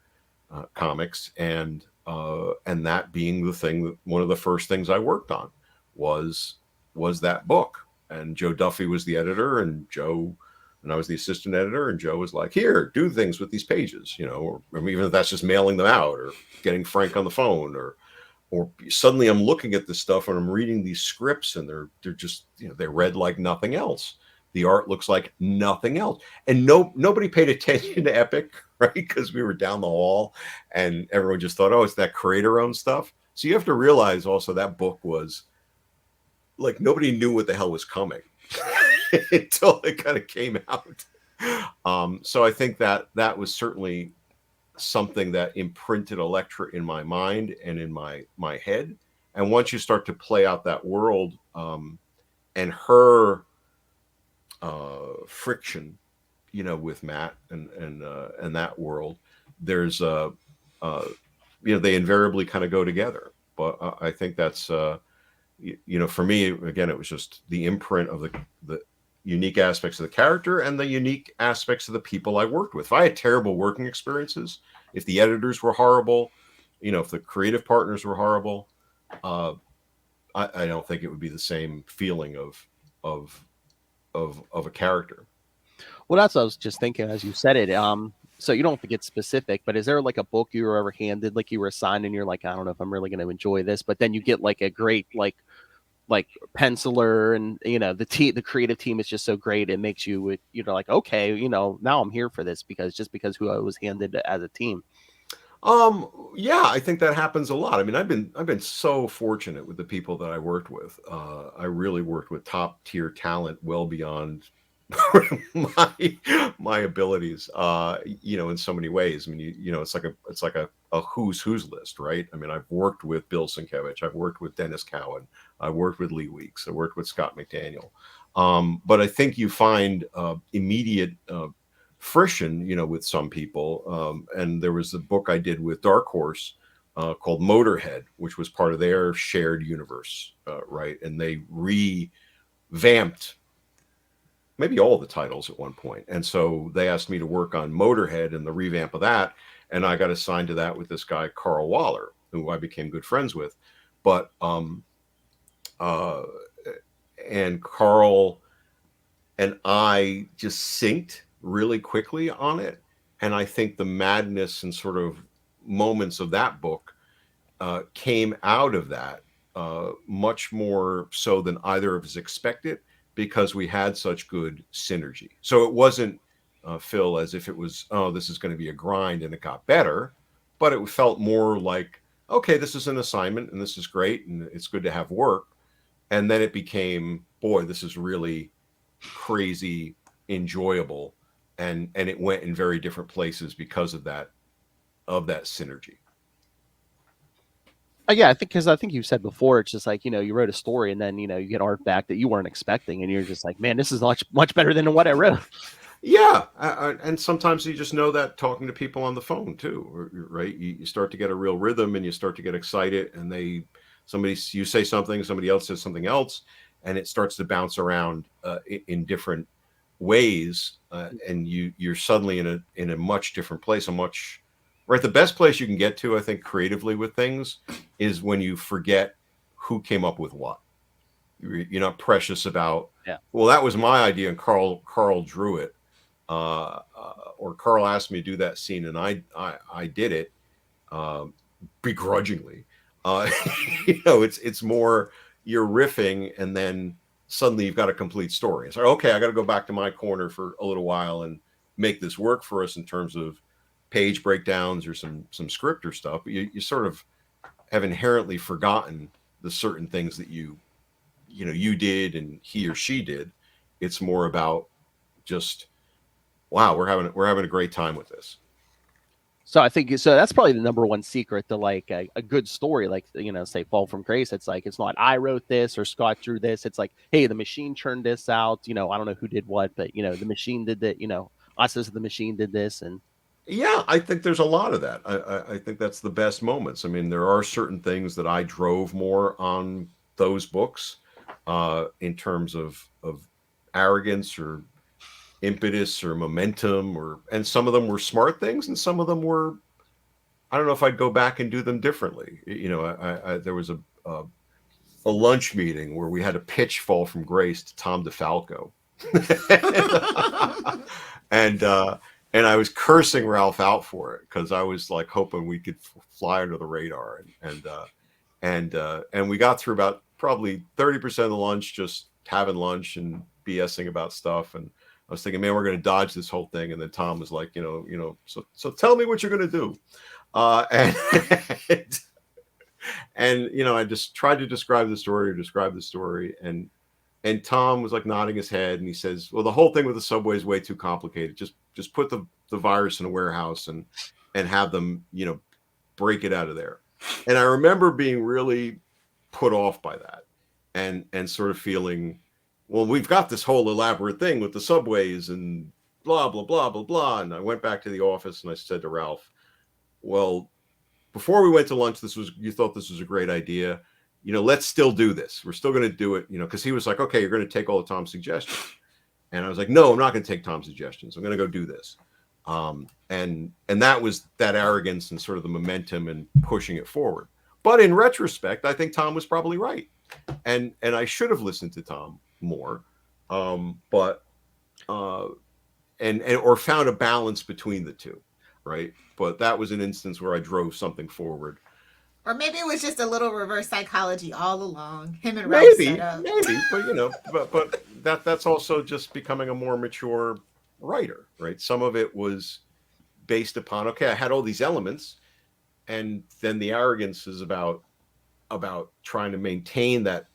Comics, and that being the thing, one of the first things I worked on was that book. And Joe Duffy was the editor, and I was the assistant editor, and Joe was like, here, do things with these pages, or even if that's just mailing them out or getting Frank on the phone, or suddenly I'm looking at this stuff and I'm reading these scripts, and they're just, they read like nothing else. The art looks like nothing else. And nobody paid attention to Epic, right? Because we were down the hall and everyone just thought, oh, it's that creator-owned stuff. So you have to realize also that book was like, nobody knew what the hell was coming until it kind of came out. So I think that was certainly something that imprinted Elektra in my mind and in my head. And once you start to play out that world, and her friction, with Matt and that world, there's they invariably kind of go together. But I think that's for me, again, it was just the imprint of the unique aspects of the character and the unique aspects of the people I worked with. If I had terrible working experiences, if the editors were horrible, if the creative partners were horrible, I don't think it would be the same feeling of a character. Well, that's what I was just thinking as you said it. So you don't have to get specific, but is there like a book you were ever handed, like you were assigned, and you're like, I don't know if I'm really going to enjoy this, but then you get like a great like penciler, and the creative team is just so great, it makes you like, okay, now I'm here for this because who I was handed as a team. Yeah, I think that happens a lot. I mean, I've been so fortunate with the people that I worked with. I really worked with top tier talent, well beyond my abilities, in so many ways. I mean, it's like a who's list, right? I mean, I've worked with Bill Sienkiewicz, I've worked with Dennis Cowan, I've worked with Lee Weeks, I worked with Scott McDaniel. But I think you find immediate friction, with some people. And there was a book I did with Dark Horse called Motorhead, which was part of their shared universe, right? And they revamped maybe all the titles at one point. And so they asked me to work on Motorhead and the revamp of that. And I got assigned to that with this guy, Carl Waller, who I became good friends with. But, and Carl and I just synced really quickly on it. And I think the madness and sort of moments of that book came out of that much more so than either of us expected, because we had such good synergy. So it wasn't, Phil, as if it was, oh, this is going to be a grind and it got better, but it felt more like okay, this is an assignment and this is great and it's good to have work. And then it became, boy, this is really crazy enjoyable, and it went in very different places because of that synergy. Yeah, I think because I think you said before, it's just like, you wrote a story and then you get art back that you weren't expecting, and you're just like, man, this is much better than what I wrote. Yeah, and sometimes you just know that talking to people on the phone too, right? You start to get a real rhythm, and you start to get excited, and you say something, somebody else says something else, and it starts to bounce around in different ways, and you're suddenly in a much different place, right. The best place you can get to, I think, creatively with things is when you forget who came up with what. You're not precious about, Yeah. well, that was my idea and Carl drew it. Or Carl asked me to do that scene, and I did it begrudgingly. It's more you're riffing, and then suddenly you've got a complete story. It's like, okay, I got to go back to my corner for a little while and make this work for us in terms of page breakdowns or some script or stuff. But you sort of have inherently forgotten the certain things that you did and he or she did. It's more about just, wow, we're having a great time with this. So I think that's probably the number one secret to like a good story, like say Fall from Grace. It's like, it's not I wrote this or Scott drew this. It's like, hey, the machine churned this out. I don't know who did what, but the machine did that. Us as the machine did this, and yeah, I think there's a lot of that. I think that's the best moments. I mean, there are certain things that I drove more on those books, in terms of arrogance or impetus or momentum, and some of them were smart things, and some of them were, I don't know if I'd go back and do them differently. There was a lunch meeting where we had to pitch Fall from Grace to Tom DeFalco, and I was cursing Ralph out for it because I was like hoping we could fly under the radar, and we got through about probably 30% of the lunch just having lunch and BSing about stuff, and I was thinking, man, we're going to dodge this whole thing. And then Tom was like, so tell me what you're going to do. And I just tried to describe the story. And Tom was like nodding his head, and he says, well, the whole thing with the subway is way too complicated. Just put the virus in a warehouse and have them, break it out of there. And I remember being really put off by that, and sort of feeling, well, we've got this whole elaborate thing with the subways and blah, blah, blah, blah, blah. And I went back to the office and I said to Ralph, well, before we went to lunch, you thought this was a great idea. Let's still do this. We're still going to do it, because he was like, okay, you're going to take all of Tom's suggestions. And I was like, no, I'm not going to take Tom's suggestions. I'm going to go do this. And that was that arrogance and sort of the momentum and pushing it forward. But in retrospect, I think Tom was probably right. And I should have listened to Tom more, or found a balance between the two, right? But that was an instance where I drove something forward. Or maybe it was just a little reverse psychology all along. Him and Ralph set up. Maybe, but that's also just becoming a more mature writer, right? Some of it was based upon, okay, I had all these elements, and then the arrogance is about trying to maintain that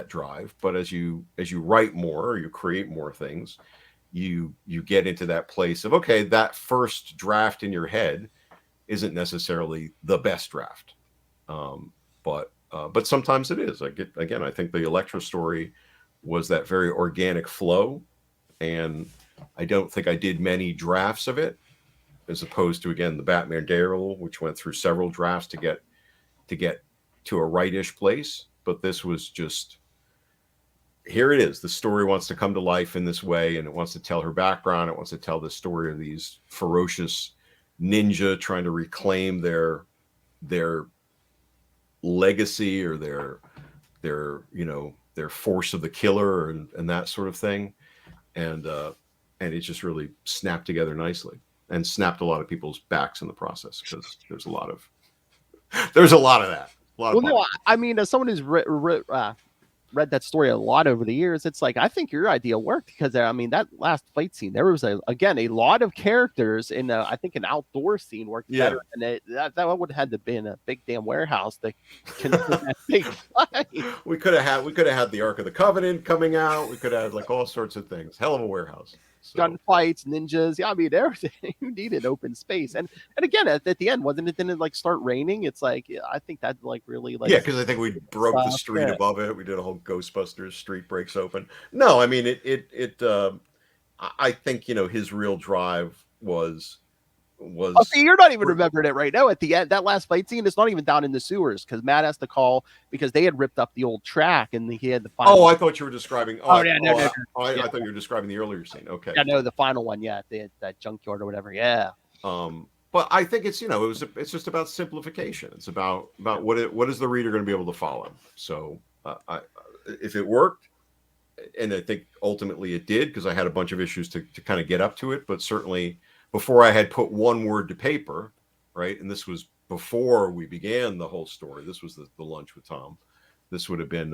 drive. But as you write more, or you create more things, you get into that place of, okay, that first draft in your head isn't necessarily the best draft, but sometimes it is. I think the Elektra story was that very organic flow, and I don't think I did many drafts of it, as opposed to, again, the Batman Daredevil, which went through several drafts to get to a right-ish place. But this was just, here it is. The story wants to come to life in this way, and it wants to tell her background. It wants to tell the story of these ferocious ninja trying to reclaim their legacy, or their force of the killer, and that sort of thing. And it just really snapped together nicely, and snapped a lot of people's backs in the process, because there's a lot of that. Well, no, I mean, as someone who's read that story a lot over the years. It's like, I think your idea worked because I mean, that last fight scene, there was again a lot of characters in I think an outdoor scene worked better than that would have had to been a big damn warehouse to contain that big fight. We could have had the Ark of the Covenant coming out. We could have had like all sorts of things. Hell of a warehouse. So. Gunfights, ninjas. Yeah, I mean everything. You needed open space, and again at the end, didn't it like start raining? It's like I think that like really like because I think we broke the street above it. We did a whole Ghostbusters street breaks open. No, I mean I think his real drive was. Oh, see, you're not even remembering it right now. At the end, that last fight scene, it's not even down in the sewers because Matt has to call because they had ripped up the old track and he had the final. Oh, I thought you were describing. I thought you were describing the earlier scene. Okay. Yeah, no, the final one. Yeah, that junkyard or whatever. Yeah. But I think it's it's just about simplification. It's about what is the reader going to be able to follow. So if it worked, and I think ultimately it did because I had a bunch of issues to kind of get up to it, but certainly. Before I had put one word to paper, right? And this was before we began the whole story. This was the lunch with Tom. This would have been,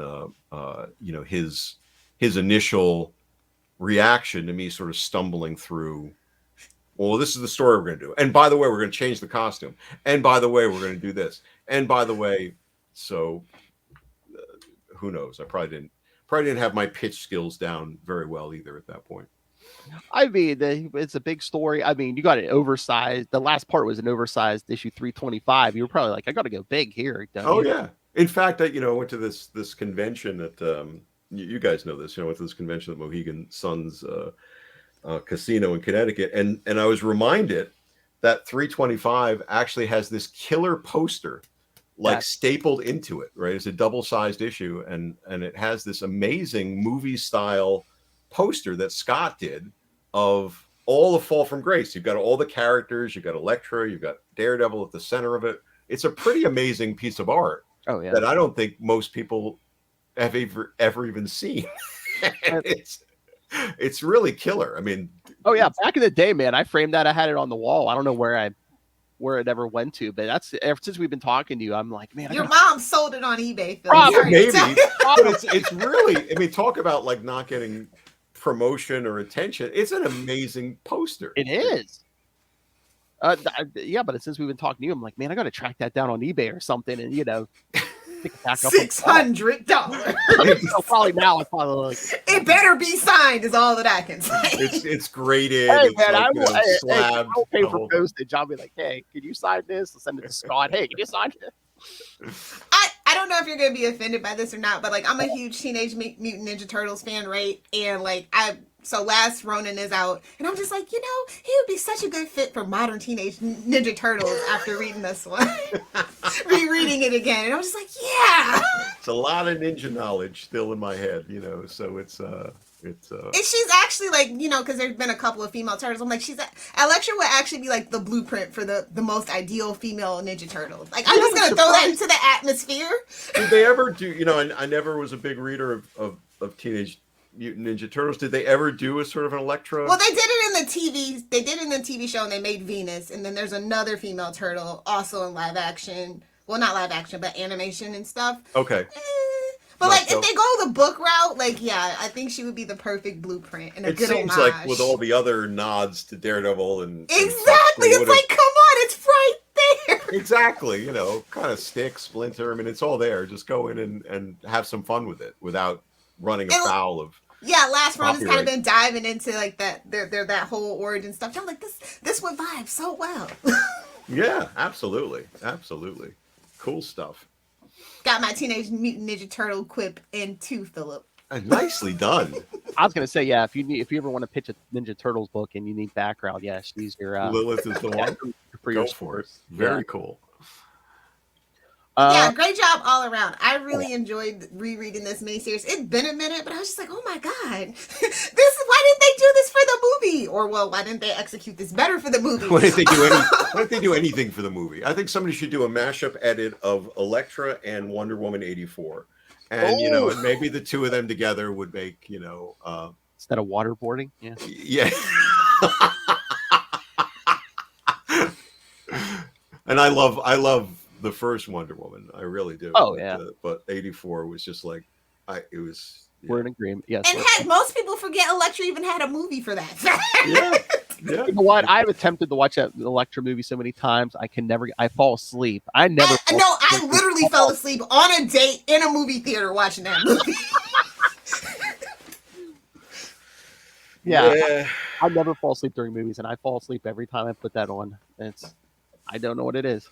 his initial reaction to me sort of stumbling through. Well, this is the story we're going to do. And by the way, we're going to change the costume. And by the way, we're going to do this. And by the way, so who knows? I probably didn't have my pitch skills down very well either at that point. I mean, it's a big story. I mean, you got it oversized. The last part was an oversized issue 325. You were probably like, I got to go big here. Yeah. In fact, I went to this convention at you guys know this. I went to this convention at Mohegan Sun's casino in Connecticut, and I was reminded that 325 actually has this killer poster stapled into it. Right, it's a double-sized issue, and it has this amazing movie style poster that Scott did of all of Fall from Grace. You've got all the characters, you've got Elektra, you've got Daredevil at the center of it. It's a pretty amazing piece of art that I don't think most people have ever even seen. It's really killer. I mean, back in the day, man, I framed that. I had it on the wall. I don't know where it ever went to, but that's ever since we've been talking to you. I'm like, man, your mom sold it on eBay. Phil. Yeah, maybe, but it's really. I mean, talk about like not getting promotion or attention. It's an amazing poster. It is. But since we've been talking to you, I'm like, man, I got to track that down on eBay or something, and pick it back up. $600. So probably now, I probably like. It better be signed. Is all that I can say. It's graded. Hey it's man, slabbed. I'll pay for postage. I'll be like, hey, can you sign this? I'll send it to Scott. Hey, can you sign it? I don't know if you're gonna be offended by this or not, but like I'm a huge Teenage Mutant Ninja Turtles fan, right? And like so last Ronin is out, and I'm just like, he would be such a good fit for modern Teenage Ninja Turtles after reading this one, rereading it again, and I'm just like, yeah. It's a lot of ninja knowledge still in my head, so it's and she's actually like, because there's been a couple of female turtles. I'm like, Elektra would actually be like the blueprint for the most ideal female Ninja Turtles. Like, I'm just gonna throw that into the atmosphere. Did they ever do? I never was a big reader of Teenage Mutant Ninja Turtles. Did they ever do a sort of an Elektra? Well, they did it in the TV. They did it in the TV show, and they made Venus. And then there's another female turtle also in live action. Well, not live action, but animation and stuff. Okay. But like, if they go the book route, like, yeah, I think she would be the perfect blueprint and a good homage. It seems like with all the other nods to Daredevil and exactly, it's like, come on, it's right there. Exactly, kind of stick, splinter. I mean, it's all there. Just go in and have some fun with it without running afoul of. Yeah, last round has kind of been diving into like that that whole origin stuff. I'm like, this would vibe so well. Yeah, absolutely, cool stuff. Got my Teenage Mutant Ninja Turtle quip in too, Philip. Nicely done. I was gonna say, yeah, if you ever want to pitch a Ninja Turtles book and you need background, yeah, she's your Lilith is the one. Go for it. Very cool. Yeah, great job all around. I really enjoyed rereading this miniseries. It'd been a minute, but I was just like, oh my god, why didn't they do this for the movie? Or why didn't they execute this better for the movie? Why didn't they do anything for the movie? I think somebody should do a mashup edit of Elektra and Wonder Woman 84, and and maybe the two of them together would make instead of waterboarding. Yeah. And I love the first Wonder Woman. I really do. Oh, yeah. But 84 was just like, It was. We're in agreement. Yes. And heck, most people forget Elektra even had a movie for that. Yeah. You know what? I've attempted to watch that Elektra movie so many times. I can never. I fall asleep. I never. I literally fell asleep on a date in a movie theater watching that movie. Yeah. I never fall asleep during movies, and I fall asleep every time I put that on. I don't know what it is.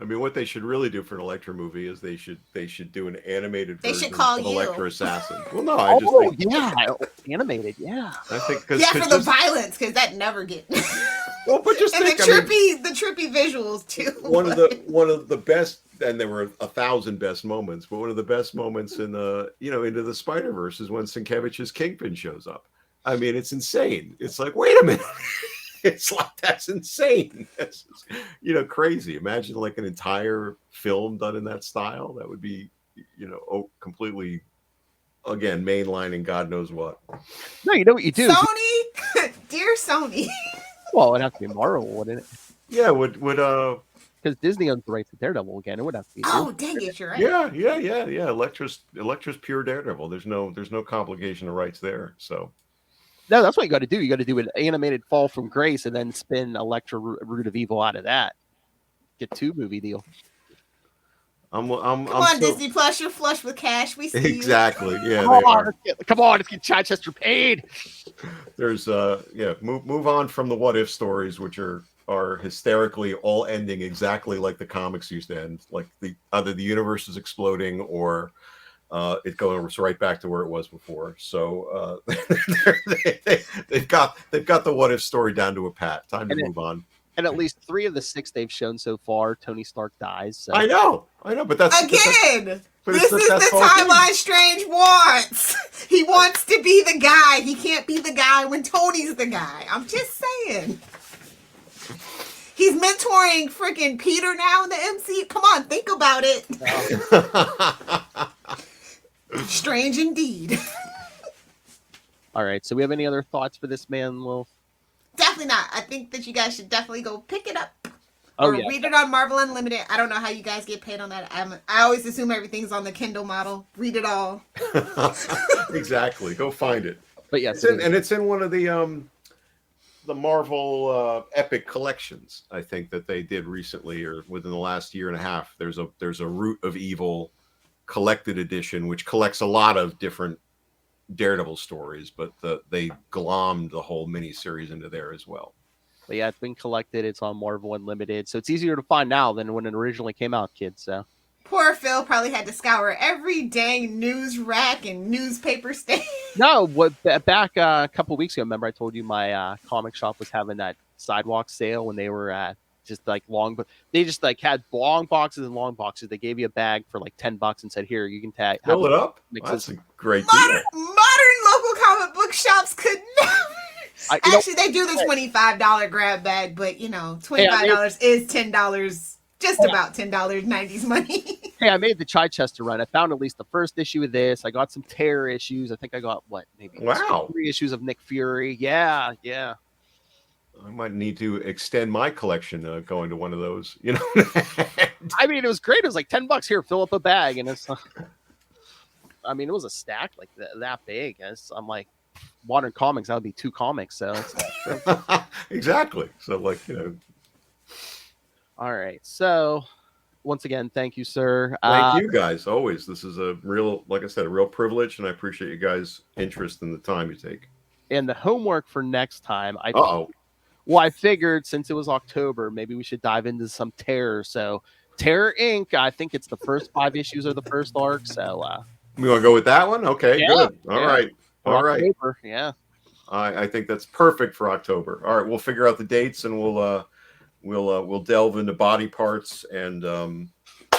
I mean, what they should really do for an Elektra movie is they should do an animated version call of you. Elektra Assassin. Well, no, I just think animated, yeah. I think for the violence, because that never get. Well, but just and think, the trippy visuals too. One of the best, and there were 1,000 best moments, but one of the best moments in Into the Spider-Verse is when Sienkiewicz's Kingpin shows up. I mean, it's insane. It's like, wait a minute. It's like, that's insane. That's crazy. Imagine like an entire film done in that style. That would be, completely, again, mainlining God knows what. No, you know what you do. Sony, dear Sony. Well, it'd have to be Marvel, wouldn't it? Yeah, would because Disney owns the rights to Daredevil again. It would have to be. Oh, dang it, you're right. Yeah. Elektra's pure Daredevil. There's no complication of rights there. So. No, that's what you got to do. You got to do an animated Fall from Grace and then spin Elektra Root of Evil out of that. Get 2 movie deal. Come on, Disney Plus, you're flush with cash. We see exactly. You. Yeah, come on, let's get Chichester paid. There's move on from the what if stories, which are hysterically all ending exactly like the comics used to end, like either the universe is exploding or it goes right back to where it was before. So they've got the what if story down to a pat. Time to move on. And at least 3 of the 6 they've shown so far, Tony Stark dies. So. I know, but that's again. This is the timeline Strange wants. He wants to be the guy. He can't be the guy when Tony's the guy. I'm just saying. He's mentoring freaking Peter now in the MCU. Come on, think about it. Strange indeed. All right. So we have any other thoughts for this man, Will? Definitely not. I think that you guys should definitely go pick it up. Or read it on Marvel Unlimited. I don't know how you guys get paid on that. I always assume everything's on the Kindle model. Read it all. Exactly. Go find it. But yes, it's in one of the Marvel Epic collections. I think that they did recently or within the last year and a half. There's a Root of Evil collected edition, which collects a lot of different Daredevil stories, but they glommed the whole miniseries into there as well. But yeah, it's been collected. It's on Marvel Unlimited, so it's easier to find now than when it originally came out, kids. So poor Phil probably had to scour every dang news rack and newspaper stand. No, back a couple weeks ago, remember I told you my comic shop was having that sidewalk sale when they were at just like but they just like had long boxes and long boxes. They gave you a bag for like $10 and said, "Here, you can fill it up." That's a great deal. Modern local comic book shops could never. Actually, they do the $25 grab bag, but $25 is $10. Just about $10 90s money. Hey, I made the Chichester run. I found at least the first issue of this. I got some Terror issues. I think I got maybe 3 issues of Nick Fury. Yeah. I might need to extend my collection going to one of those. I mean, it was great. It was like $10 here. Fill up a bag, and it's. I mean, it was a stack like that big. I'm like, modern comics. That would be 2 comics. So exactly. So All right. So once again, thank you, sir. Thank you guys. Always. This is a real, like I said, a real privilege, and I appreciate you guys' interest in the time you take. And the homework for next time. I figured since it was October, maybe we should dive into some Terror. So Terror Inc. I think it's the first 5 issues of the first arc. So we want to go with that one? Okay, good. All right. October, yeah. I think that's perfect for October. All right, we'll figure out the dates and we'll delve into body parts and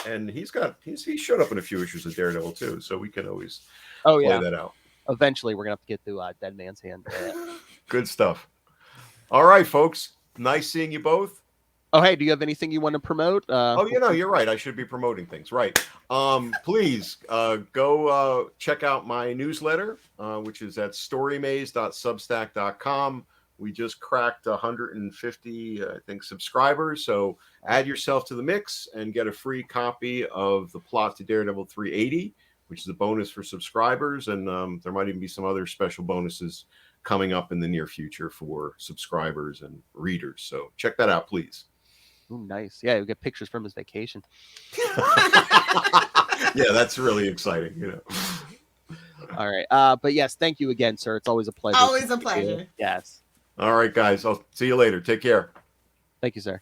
he showed up in a few issues of Daredevil too, so we can always play that out. Eventually, we're gonna have to get through Dead Man's Hand. Good stuff. All right, folks. Nice seeing you both. Oh, hey, do you have anything you want to promote? You're right. I should be promoting things. Right. Please go check out my newsletter, which is at storymaze.substack.com. We just cracked 150, I think, subscribers. So add yourself to the mix and get a free copy of the plot to Daredevil 380, which is a bonus for subscribers, and there might even be some other special bonuses coming up in the near future for subscribers and readers. So check that out, please. Ooh, nice. Yeah, we get pictures from his vacation. Yeah, that's really exciting, you know. All right. But yes, thank you again, sir. It's always a pleasure. Always a pleasure. Yes. All right, guys. I'll see you later. Take care. Thank you, sir.